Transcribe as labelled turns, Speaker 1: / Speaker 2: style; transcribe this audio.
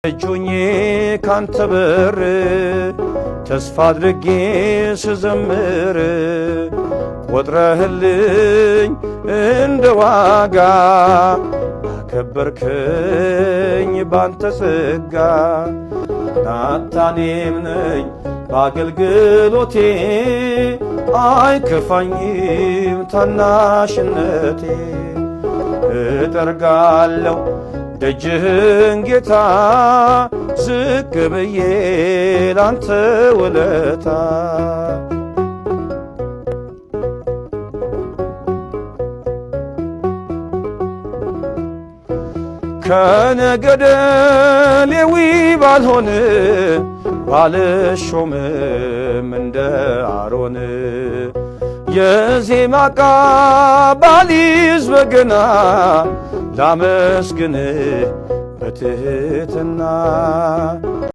Speaker 1: እጁኜ ካንተ በር ተስፋ አድርጌ ስዘምር ቆጥረህልኝ እንደ ዋጋ አከበርከኝ ባንተ ጸጋ። ናታኔም ነኝ በአገልግሎቴ አይከፋኝም ታናሽነቴ። እጠርጋለሁ ደጅህን ጌታ ዝቅ ብዬ ላንተ ውለታ። ከነገደ ሌዊ ባልሆን ባልሾምም እንደ አሮን የዜማ ዕቃ ባልይዝ በገና ላመስግንህ በትሕትና።